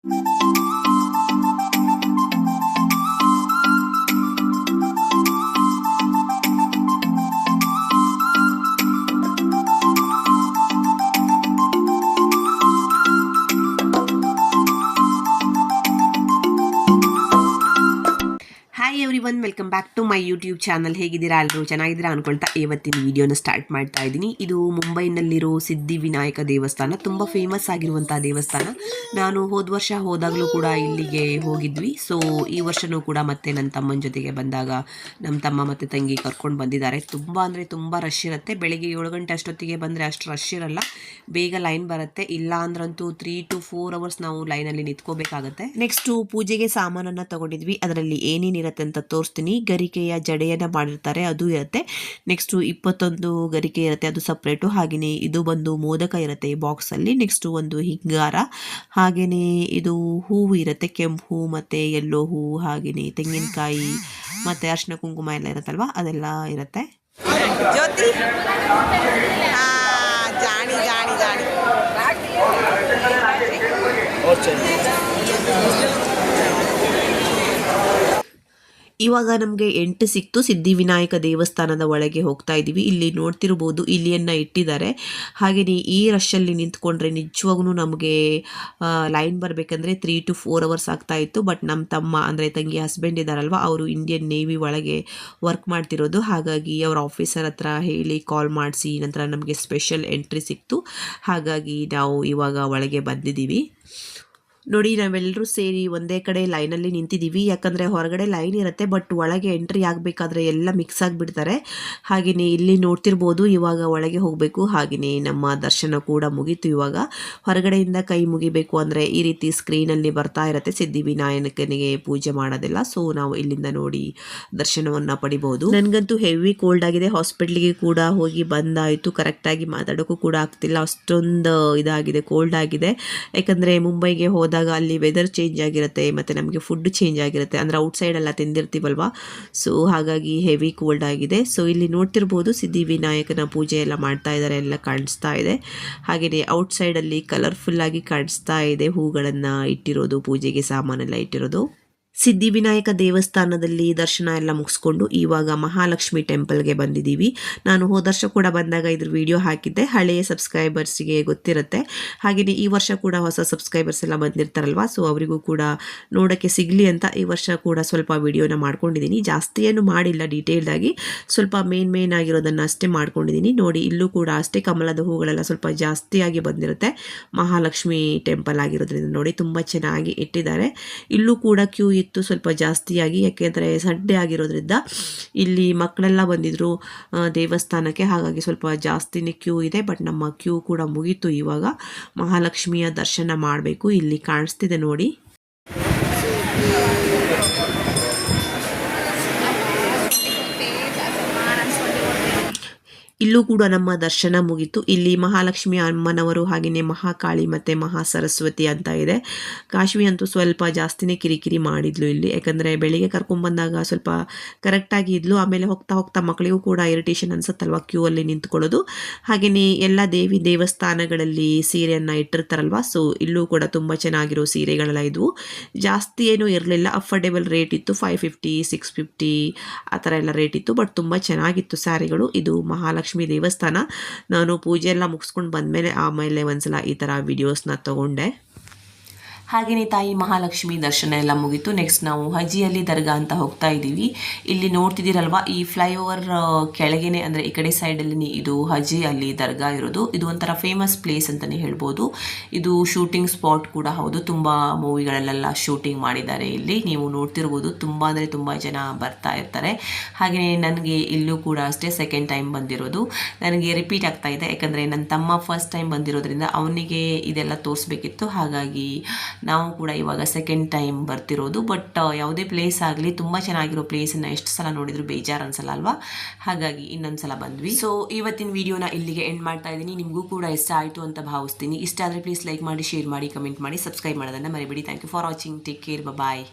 Hi everyone, welcome back to my YouTube channel. ಹೇಗಿದ್ದೀರಾ? ಎಲ್ಲರೂ ಚೆನ್ನಾಗಿದ್ದೀರಾ ಅನ್ಕೊಳ್ತಾ ಇವತ್ತಿನ ವಿಡಿಯೋನ ಸ್ಟಾರ್ಟ್ ಮಾಡ್ತಾ ಇದ್ದೀನಿ. ಇದು ಮುಂಬೈನಲ್ಲಿರೋ ಸಿದ್ಧಿವಿನಾಯಕ ದೇವಸ್ಥಾನ, ತುಂಬ ಫೇಮಸ್ ಆಗಿರುವಂಥ ದೇವಸ್ಥಾನ. ನಾನು ಹೋದ ವರ್ಷ ಹೋದಾಗಲೂ ಕೂಡ ಇಲ್ಲಿಗೆ ಹೋಗಿದ್ವಿ. ಸೊ ಈ ವರ್ಷವೂ ಕೂಡ ಮತ್ತೆ ನನ್ನ ತಮ್ಮನ ಜೊತೆಗೆ ಬಂದಾಗ ನಮ್ಮ ತಮ್ಮ ಮತ್ತು ತಂಗಿ ಕರ್ಕೊಂಡು ಬಂದಿದ್ದಾರೆ. ತುಂಬ ಅಂದರೆ ತುಂಬ ರಶ್ ಇರುತ್ತೆ. ಬೆಳಿಗ್ಗೆ 7 ಗಂಟೆ ಅಷ್ಟೊತ್ತಿಗೆ ಬಂದರೆ ಅಷ್ಟು ರಶ್ ಇರಲ್ಲ, ಬೇಗ ಲೈನ್ ಬರುತ್ತೆ. ಇಲ್ಲ ಅಂದ್ರಂತೂ 3 to 4 hours ನಾವು ಲೈನಲ್ಲಿ ನಿಂತ್ಕೋಬೇಕಾಗತ್ತೆ. ನೆಕ್ಸ್ಟು ಪೂಜೆಗೆ ಸಾಮಾನನ್ನು ತಗೊಂಡಿದ್ವಿ. ಅದರಲ್ಲಿ ಏನೇನಿರುತ್ತೆ ಅಂತ ತೋರಿಸ್ತೀನಿ. ಗರಿಕೆಯ ಜಡೆಯನ್ನು ಮಾಡಿರ್ತಾರೆ, ಅದು ಇರುತ್ತೆ. ನೆಕ್ಸ್ಟು 21 ಗರಿಕೆ ಇರುತ್ತೆ, ಅದು ಸಪ್ರೇಟು. ಹಾಗೆಯೇ ಇದು ಬಂದು ಮೋದಕ ಇರುತ್ತೆ ಈ ಬಾಕ್ಸಲ್ಲಿ. ನೆಕ್ಸ್ಟು ಒಂದು ಹಿಂಗಾರ, ಹಾಗೆಯೇ ಇದು ಹೂವು ಇರುತ್ತೆ, ಕೆಂಪು ಹೂವು ಮತ್ತು ಯೆಲ್ಲೋ ಹೂವು, ಹಾಗೆಯೇ ತೆಂಗಿನಕಾಯಿ ಮತ್ತು ಅರಿಶಿನ ಕುಂಕುಮ ಎಲ್ಲ ಇರುತ್ತಲ್ವ, ಅದೆಲ್ಲ ಇರುತ್ತೆ. ಜ್ಯೋತಿ ಜಾಣಿ ಜಾಣಿ ಜಾಣಿ ಇವಾಗ ನಮಗೆ 8 ಸಿಕ್ತು. ಸಿದ್ಧಿವಿನಾಯಕ ದೇವಸ್ಥಾನದ ಒಳಗೆ ಹೋಗ್ತಾ ಇದ್ದೀವಿ. ಇಲ್ಲಿ ನೋಡ್ತಿರ್ಬೋದು ಇಲಿಯನ್ನು ಇಟ್ಟಿದ್ದಾರೆ. ಹಾಗೆಯೇ ಈ ರಶಲ್ಲಿ ನಿಂತ್ಕೊಂಡ್ರೆ ನಿಜವಾಗ್ಲೂ ನಮಗೆ ಲೈನ್ ಬರಬೇಕಂದ್ರೆ 3 to 4 hours ಆಗ್ತಾ ಇತ್ತು. ಬಟ್ ನಮ್ಮ ತಮ್ಮ ಅಂದರೆ ತಂಗಿ ಹಸ್ಬೆಂಡ್ ಇದ್ದಾರಲ್ವ, ಅವರು ಇಂಡಿಯನ್ ನೇವಿ ಒಳಗೆ ವರ್ಕ್ ಮಾಡ್ತಿರೋದು. ಹಾಗಾಗಿ ಅವ್ರ ಆಫೀಸರ್ ಹತ್ರ ಹೇಳಿ ಕಾಲ್ ಮಾಡಿಸಿ ನಂತರ ನಮಗೆ ಸ್ಪೆಷಲ್ ಎಂಟ್ರಿ ಸಿಕ್ತು. ಹಾಗಾಗಿ ನಾವು ಇವಾಗ ಒಳಗೆ ಬಂದಿದ್ದೀವಿ. ನೋಡಿ, ನಾವೆಲ್ಲರೂ ಸೇರಿ ಒಂದೇ ಕಡೆ ಲೈನಲ್ಲಿ ನಿಂತಿದ್ದೀವಿ. ಯಾಕಂದರೆ ಹೊರಗಡೆ ಲೈನ್ ಇರುತ್ತೆ, ಬಟ್ ಒಳಗೆ ಎಂಟ್ರಿ ಆಗಬೇಕಾದ್ರೆ ಎಲ್ಲ ಮಿಕ್ಸ್ ಆಗಿಬಿಡ್ತಾರೆ. ಹಾಗೆಯೇ ಇಲ್ಲಿ ನೋಡ್ತಿರ್ಬೋದು ಇವಾಗ ಒಳಗೆ ಹೋಗಬೇಕು. ಹಾಗೆಯೇ ನಮ್ಮ ದರ್ಶನ ಕೂಡ ಮುಗೀತು. ಇವಾಗ ಹೊರಗಡೆಯಿಂದ ಕೈ ಮುಗಿಬೇಕು ಅಂದರೆ ಈ ರೀತಿ ಸ್ಕ್ರೀನಲ್ಲಿ ಬರ್ತಾ ಇರುತ್ತೆ ಸಿದ್ಧಿವಿನಾಯಕನಿಗೆ ಪೂಜೆ ಮಾಡೋದಿಲ್ಲ. ಸೊ ನಾವು ಇಲ್ಲಿಂದ ನೋಡಿ ದರ್ಶನವನ್ನು ಪಡಿಬೋದು. ನನಗಂತೂ ಹೆವಿ ಕೋಲ್ಡ್ ಆಗಿದೆ. ಹಾಸ್ಪಿಟ್ಲಿಗೆ ಕೂಡ ಹೋಗಿ ಬಂದಾಯಿತು. ಕರೆಕ್ಟಾಗಿ ಮಾತಾಡೋಕ್ಕೂ ಕೂಡ ಆಗ್ತಿಲ್ಲ, ಅಷ್ಟೊಂದು ಇದಾಗಿದೆ, ಕೋಲ್ಡ್ ಆಗಿದೆ. ಯಾಕಂದರೆ ಮುಂಬೈಗೆ ಹೋದ ಅಲ್ಲಿ ವೆದರ್ ಚೇಂಜ್ ಆಗಿರುತ್ತೆ ಮತ್ತು ನಮಗೆ ಫುಡ್ ಚೇಂಜ್ ಆಗಿರುತ್ತೆ, ಅಂದರೆ ಔಟ್ಸೈಡ್ ಎಲ್ಲ ತಿಂದಿರ್ತೀವಲ್ವ. ಸೊ ಹಾಗಾಗಿ ಹೆವಿ ಕೋಲ್ಡ್ ಆಗಿದೆ. ಸೊ ಇಲ್ಲಿ ನೋಡ್ತಿರ್ಬೋದು ಸಿದ್ಧಿವಿನಾಯಕನ ಪೂಜೆ ಎಲ್ಲ ಮಾಡ್ತಾ ಇದ್ದಾರೆ, ಎಲ್ಲ ಕಾಣಿಸ್ತಾ ಇದೆ. ಹಾಗೆಯೇ ಔಟ್ಸೈಡಲ್ಲಿ ಕಲರ್ಫುಲ್ಲಾಗಿ ಕಾಣಿಸ್ತಾ ಇದೆ, ಹೂಗಳನ್ನು ಇಟ್ಟಿರೋದು, ಪೂಜೆಗೆ ಸಾಮಾನೆಲ್ಲ ಇಟ್ಟಿರೋದು. ಸಿದ್ಧಿವಿನಾಯಕ ದೇವಸ್ಥಾನದಲ್ಲಿ ದರ್ಶನ ಎಲ್ಲ ಮುಗಿಸ್ಕೊಂಡು ಇವಾಗ ಮಹಾಲಕ್ಷ್ಮಿ ಟೆಂಪಲ್ಗೆ ಬಂದಿದ್ದೀವಿ. ನಾನು ಹೋದ ವರ್ಷ ಕೂಡ ಬಂದಾಗ ಇದ್ರ ವಿಡಿಯೋ ಹಾಕಿದ್ದೆ, ಹಳೆಯ ಸಬ್ಸ್ಕ್ರೈಬರ್ಸ್ಗೆ ಗೊತ್ತಿರುತ್ತೆ. ಹಾಗೆಯೇ ಈ ವರ್ಷ ಕೂಡ ಹೊಸ ಸಬ್ಸ್ಕ್ರೈಬರ್ಸ್ ಎಲ್ಲ ಬಂದಿರ್ತಾರಲ್ವ, ಸೊ ಅವರಿಗೂ ಕೂಡ ನೋಡೋಕ್ಕೆ ಸಿಗಲಿ ಅಂತ ಈ ವರ್ಷ ಕೂಡ ಸ್ವಲ್ಪ ವಿಡಿಯೋನ ಮಾಡ್ಕೊಂಡಿದ್ದೀನಿ. ಜಾಸ್ತಿ ಏನು ಮಾಡಿಲ್ಲ, ಡೀಟೇಲ್ಡಾಗಿ ಸ್ವಲ್ಪ ಮೇನ್ ಆಗಿರೋದನ್ನು ಅಷ್ಟೇ ಮಾಡ್ಕೊಂಡಿದ್ದೀನಿ. ನೋಡಿ, ಇಲ್ಲೂ ಕೂಡ ಅಷ್ಟೇ ಕಮಲದ ಹೂಗಳೆಲ್ಲ ಸ್ವಲ್ಪ ಜಾಸ್ತಿಯಾಗಿ ಬಂದಿರುತ್ತೆ. ಮಹಾಲಕ್ಷ್ಮಿ ಟೆಂಪಲ್ ಆಗಿರೋದ್ರಿಂದ ನೋಡಿ ತುಂಬ ಚೆನ್ನಾಗಿ ಇಟ್ಟಿದ್ದಾರೆ. ಇಲ್ಲೂ ಕೂಡ ಕ್ಯೂ ಇತ್ತು ಸ್ವಲ್ಪ ಜಾಸ್ತಿಯಾಗಿ, ಯಾಕೆಂದರೆ ಸಂಡೇ ಆಗಿರೋದ್ರಿಂದ ಇಲ್ಲಿ ಮಕ್ಕಳೆಲ್ಲ ಬಂದಿದ್ರು ದೇವಸ್ಥಾನಕ್ಕೆ. ಹಾಗಾಗಿ ಸ್ವಲ್ಪ ಜಾಸ್ತಿನೇ ಕ್ಯೂ ಇದೆ. ಬಟ್ ನಮ್ಮ ಕ್ಯೂ ಕೂಡ ಮುಗೀತು. ಇವಾಗ ಮಹಾಲಕ್ಷ್ಮಿಯ ದರ್ಶನ ಮಾಡಬೇಕು. ಇಲ್ಲಿ ಕಾಣಿಸ್ತಿದೆ ನೋಡಿ. ಇಲ್ಲೂ ಕೂಡ ನಮ್ಮ ದರ್ಶನ ಮುಗೀತು. ಇಲ್ಲಿ ಮಹಾಲಕ್ಷ್ಮಿ ಅಮ್ಮನವರು, ಹಾಗೆಯೇ ಮಹಾಕಾಳಿ ಮತ್ತು ಮಹಾ ಸರಸ್ವತಿ ಅಂತ ಇದೆ. ಕಾಶ್ಮಿ ಅಂತೂ ಸ್ವಲ್ಪ ಜಾಸ್ತಿನೇ ಕಿರಿಕಿರಿ ಮಾಡಿದ್ಲು ಇಲ್ಲಿ, ಯಾಕಂದರೆ ಬೆಳಿಗ್ಗೆ ಕರ್ಕೊಂಡ್ಬಂದಾಗ ಸ್ವಲ್ಪ ಕರೆಕ್ಟಾಗಿ ಇದ್ಲು. ಆಮೇಲೆ ಹೋಗ್ತಾ ಹೋಗ್ತಾ ಮಕ್ಕಳಿಗೂ ಕೂಡ ಇರಿಟೇಷನ್ ಅನ್ಸುತ್ತಲ್ವ ಕ್ಯೂ ಅಲ್ಲಿ ನಿಂತ್ಕೊಳ್ಳೋದು. ಹಾಗೆಯೇ ಎಲ್ಲ ದೇವಿ ದೇವಸ್ಥಾನಗಳಲ್ಲಿ ಸೀರೆಯನ್ನು ಇಟ್ಟಿರ್ತಾರಲ್ವ, ಸೊ ಇಲ್ಲೂ ಕೂಡ ತುಂಬ ಚೆನ್ನಾಗಿರೋ ಸೀರೆಗಳೆಲ್ಲ ಇದ್ವು. ಜಾಸ್ತಿ ಏನೂ ಇರಲಿಲ್ಲ, ಅಫೋರ್ಡೆಬಲ್ ರೇಟ್ ಇತ್ತು. 550, 650 ಆ ಥರ ಎಲ್ಲ ರೇಟ್ ಇತ್ತು. ಬಟ್ ತುಂಬ ಚೆನ್ನಾಗಿತ್ತು ಸ್ಯಾರಿಗಳು. ಇದು ಮಹಾಲಕ್ಷ್ಮಿ ದೇವಸ್ಥಾನ. ನಾನು ಪೂಜೆ ಎಲ್ಲ ಮುಗಿಸ್ಕೊಂಡು ಬಂದಮೇಲೆ ಆಮೇಲೆ ಒಂದ್ಸಲ ಈ ಥರ ವಿಡಿಯೋಸ್ನ ತಗೊಂಡೆ. ಹಾಗೆಯೇ ತಾಯಿ ಮಹಾಲಕ್ಷ್ಮಿ ದರ್ಶನ ಎಲ್ಲ ಮುಗೀತು. ನೆಕ್ಸ್ಟ್ ನಾವು ಹಜಿಯಲ್ಲಿ ದರ್ಗಾ ಅಂತ ಹೋಗ್ತಾ ಇದ್ದೀವಿ. ಇಲ್ಲಿ ನೋಡ್ತಿದ್ದೀರಲ್ವ, ಈ ಫ್ಲೈಓವರ್ ಕೆಳಗೇನೆ ಅಂದರೆ ಈ ಕಡೆ ಸೈಡಲ್ಲಿ ಇದು ಹಜಿ ಅಲ್ಲಿ ದರ್ಗಾ ಇರೋದು. ಇದು ಒಂಥರ ಫೇಮಸ್ ಪ್ಲೇಸ್ ಅಂತಲೇ ಹೇಳ್ಬೋದು. ಇದು ಶೂಟಿಂಗ್ ಸ್ಪಾಟ್ ಕೂಡ ಹೌದು. ತುಂಬ ಮೂವಿಗಳಲ್ಲೆಲ್ಲ ಶೂಟಿಂಗ್ ಮಾಡಿದ್ದಾರೆ ಇಲ್ಲಿ. ನೀವು ನೋಡ್ತಿರ್ಬೋದು, ತುಂಬ ಅಂದರೆ ತುಂಬ ಜನ ಬರ್ತಾ ಇರ್ತಾರೆ. ಹಾಗೆಯೇ ನನಗೆ ಇಲ್ಲೂ ಕೂಡ ಅಷ್ಟೇ ಸೆಕೆಂಡ್ ಟೈಮ್ ಬಂದಿರೋದು. ನನಗೆ ರಿಪೀಟ್ ಆಗ್ತಾ ಇದೆ, ಯಾಕಂದರೆ ನನ್ನ ತಮ್ಮ ಫಸ್ಟ್ ಟೈಮ್ ಬಂದಿರೋದ್ರಿಂದ ಅವನಿಗೆ ಇದೆಲ್ಲ ತೋರಿಸ್ಬೇಕಿತ್ತು. ಹಾಗಾಗಿ ನಾವು ಕೂಡ ಇವಾಗ ಸೆಕೆಂಡ್ ಟೈಮ್ ಬರ್ತಿರೋದು. ಬಟ್ ಯಾವುದೇ ಪ್ಲೇಸ್ ಆಗಲಿ ತುಂಬ ಚೆನ್ನಾಗಿರೋ ಪ್ಲೇಸನ್ನು ಎಷ್ಟು ಸಲ ನೋಡಿದ್ರು ಬೇಜಾರು ಅನ್ಸಲ್ಲ ಅಲ್ವಾ. ಹಾಗಾಗಿ ಇನ್ನೊಂದು ಸಲ ಬಂದ್ವಿ. ಸೊ ಇವತ್ತಿನ ವಿಡಿಯೋನ ಇಲ್ಲಿಗೆ ಎಂಡ್ ಮಾಡ್ತಾ ಇದ್ದೀನಿ. ನಿಮಗೂ ಕೂಡ ಇಷ್ಟ ಆಯಿತು ಅಂತ ಭಾವಿಸ್ತೀನಿ. ಇಷ್ಟ ಆದರೆ ಪ್ಲೀಸ್ ಲೈಕ್ ಮಾಡಿ, ಶೇರ್ ಮಾಡಿ, ಕಮೆಂಟ್ ಮಾಡಿ, ಸಬ್ಸ್ಕ್ರೈಬ್ ಮಾಡೋದನ್ನು ಮರಿಬೇಡಿ. Thank you for watching. Take care, bye.